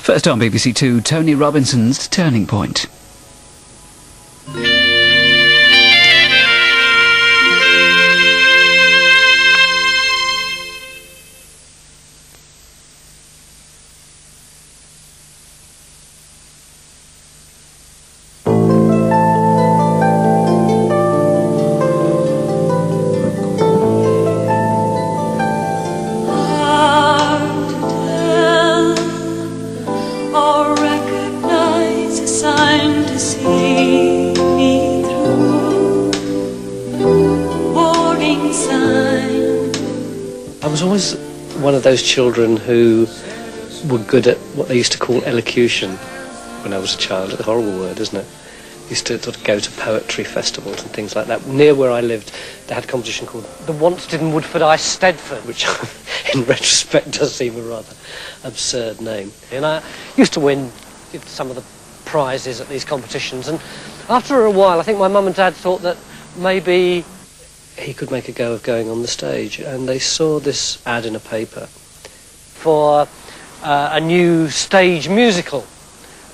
First on BBC2, Tony Robinson's Turning Point. I was always one of those children who were good at what they used to call elocution when I was a child. It's a horrible word, isn't it? Used to sort of go to poetry festivals and things like that. Near where I lived, they had a competition called the Wanstead and Woodford Ice Stedford, which in retrospect does seem a rather absurd name. And I used to win some of the prizes at these competitions, and after a while I think my mum and dad thought that maybe he could make a go of going on the stage, and they saw this ad in a paper for a new stage musical,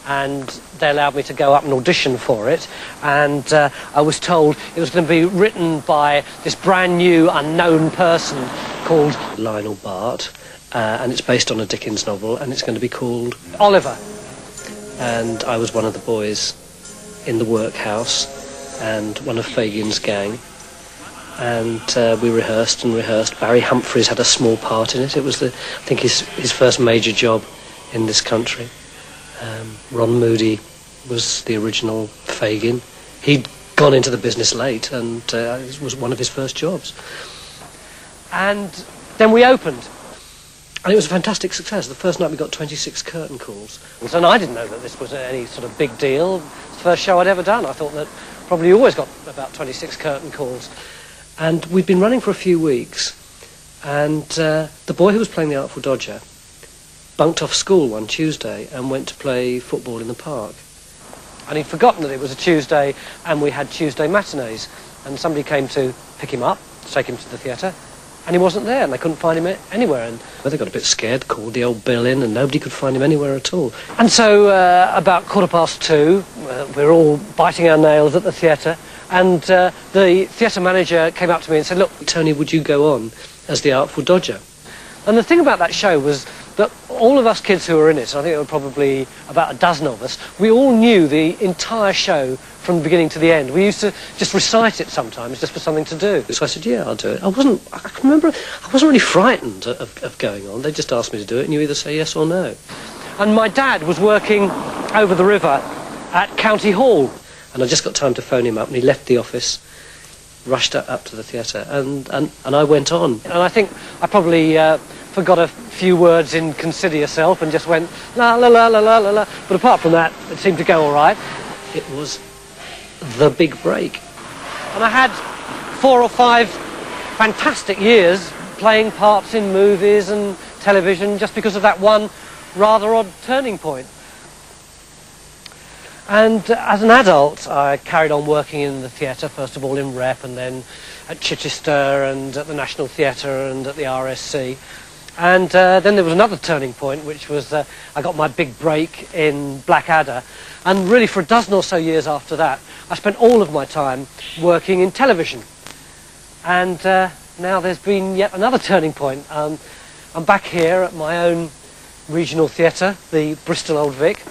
and they allowed me to go up and audition for it, and I was told it was going to be written by this brand new unknown person called Lionel Bart, and it's based on a Dickens novel, and it's going to be called Oliver. And I was one of the boys in the workhouse and one of Fagin's gang. And we rehearsed and rehearsed. Barry Humphries had a small part in it. It was, I think, his first major job in this country. Ron Moody was the original Fagin. He'd gone into the business late, and it was one of his first jobs. And then we opened. And it was a fantastic success. The first night we got 26 curtain calls. And I didn't know that this was any sort of big deal. It's the first show I'd ever done. I thought that probably always got about 26 curtain calls. And we'd been running for a few weeks, and the boy who was playing the Artful Dodger bunked off school one Tuesday and went to play football in the park. And he'd forgotten that it was a Tuesday and we had Tuesday matinees, and somebody came to pick him up, to take him to the theatre, and he wasn't there, and they couldn't find him anywhere. And they got a bit scared, called the old bill in, and nobody could find him anywhere at all. And so about 2:15, we were all biting our nails at the theatre, and the theatre manager came up to me and said, "Look, Tony, would you go on as the Artful Dodger?" And the thing about that show was that all of us kids who were in it, and I think there were probably about a dozen of us, we all knew the entire show from the beginning to the end. We used to just recite it sometimes, just for something to do. So I said, yeah, I'll do it. I can remember, I wasn't really frightened of going on. They just asked me to do it, and you either say yes or no. And my dad was working over the river at County Hall. And I just got time to phone him up, and he left the office, rushed up to the theatre, and I went on. And I think I probably forgot a few words in Consider Yourself and just went la la la la la la la. But apart from that, it seemed to go all right. It was the big break. And I had 4 or 5 fantastic years playing parts in movies and television just because of that one rather odd turning point. And as an adult, I carried on working in the theatre, first of all in Rep, and then at Chichester and at the National Theatre and at the RSC. And then there was another turning point, which was I got my big break in Blackadder. And really for a dozen or so years after that, I spent all of my time working in television. And now there's been yet another turning point. I'm back here at my own regional theatre, the Bristol Old Vic,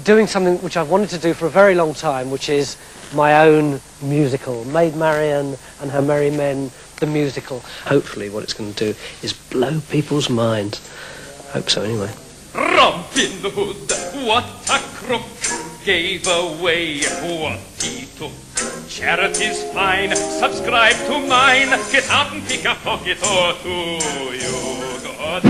doing something which I've wanted to do for a very long time, which is my own musical, Maid Marian and Her Merry Men, the musical. Hopefully what it's going to do is blow people's minds. Hope so anyway. Robin Hood, what a crook, gave away what he took. Charity's fine, subscribe to mine, get out and pick a pocket or two, you God.